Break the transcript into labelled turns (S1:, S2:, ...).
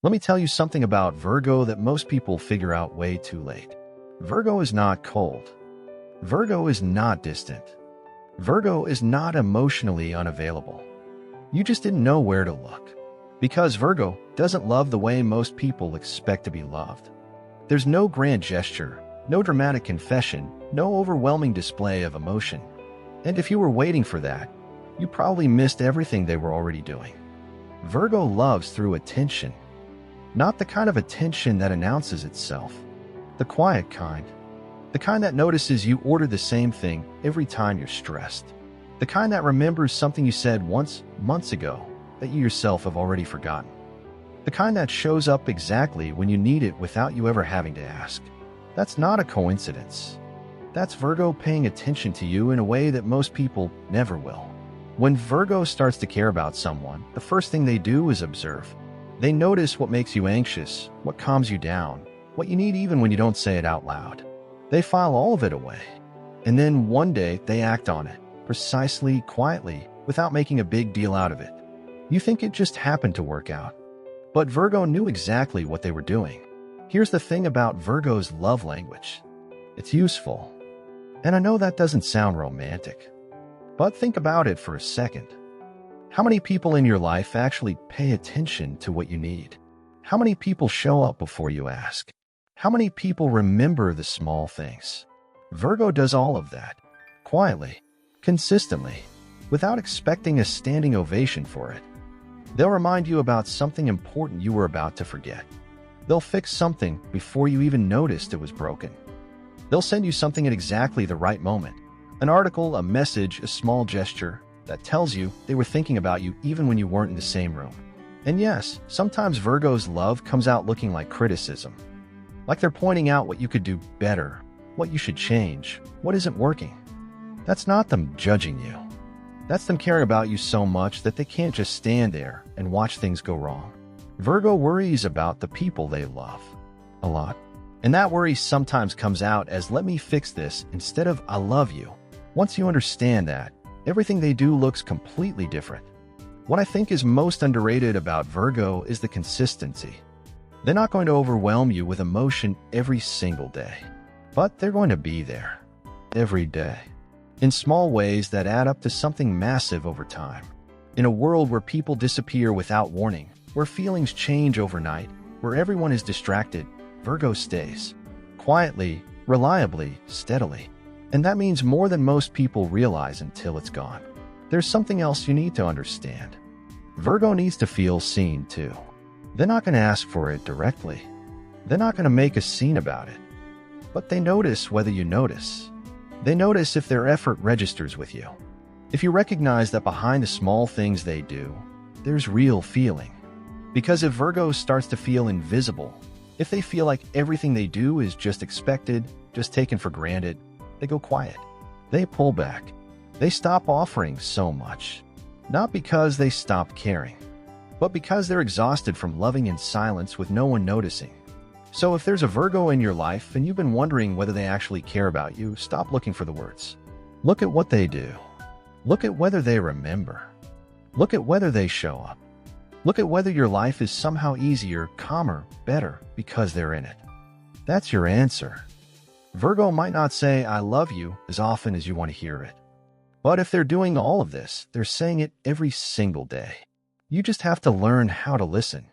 S1: Let me tell you something about Virgo that most people figure out way too late. Virgo is not cold. Virgo is not distant. Virgo is not emotionally unavailable. You just didn't know where to look. Because Virgo doesn't love the way most people expect to be loved. There's no grand gesture, no dramatic confession, no overwhelming display of emotion. And if you were waiting for that, you probably missed everything they were already doing. Virgo loves through attention. Not the kind of attention that announces itself. The quiet kind. The kind that notices you order the same thing every time you're stressed. The kind that remembers something you said once, months ago, that you yourself have already forgotten. The kind that shows up exactly when you need it without you ever having to ask. That's not a coincidence. That's Virgo paying attention to you in a way that most people never will. When Virgo starts to care about someone, the first thing they do is observe. They notice what makes you anxious, what calms you down, what you need even when you don't say it out loud. They file all of it away. And then one day they act on it, precisely, quietly, without making a big deal out of it. You think it just happened to work out. But Virgo knew exactly what they were doing. Here's the thing about Virgo's love language. It's useful. And I know that doesn't sound romantic. But think about it for a second. How many people in your life actually pay attention to what you need? How many people show up before you ask? How many people remember the small things? Virgo does all of that, quietly, consistently, without expecting a standing ovation for it. They'll remind you about something important you were about to forget. They'll fix something before you even noticed it was broken. They'll send you something at exactly the right moment. An article, a message, a small gesture that tells you they were thinking about you even when you weren't in the same room. And yes, sometimes Virgo's love comes out looking like criticism. Like they're pointing out what you could do better, what you should change, what isn't working. That's not them judging you. That's them caring about you so much that they can't just stand there and watch things go wrong. Virgo worries about the people they love. A lot. And that worry sometimes comes out as "let me fix this" instead of "I love you." Once you understand that, everything they do looks completely different. What I think is most underrated about Virgo is the consistency. They're not going to overwhelm you with emotion every single day, but they're going to be there every day, in small ways that add up to something massive over time. In a world where people disappear without warning, where feelings change overnight, where everyone is distracted, Virgo stays. Quietly, reliably, steadily. And that means more than most people realize until it's gone. There's something else you need to understand. Virgo needs to feel seen too. They're not going to ask for it directly. They're not going to make a scene about it. But they notice whether you notice. They notice if their effort registers with you. If you recognize that behind the small things they do, there's real feeling. Because if Virgo starts to feel invisible, if they feel like everything they do is just expected, just taken for granted, they go quiet. They pull back. They stop offering so much. Not because they stop caring, but because they're exhausted from loving in silence with no one noticing. So if there's a Virgo in your life and you've been wondering whether they actually care about you, stop looking for the words. Look at what they do. Look at whether they remember. Look at whether they show up. Look at whether your life is somehow easier, calmer, better because they're in it. That's your answer. Virgo might not say "I love you" as often as you want to hear it. But if they're doing all of this, they're saying it every single day. You just have to learn how to listen.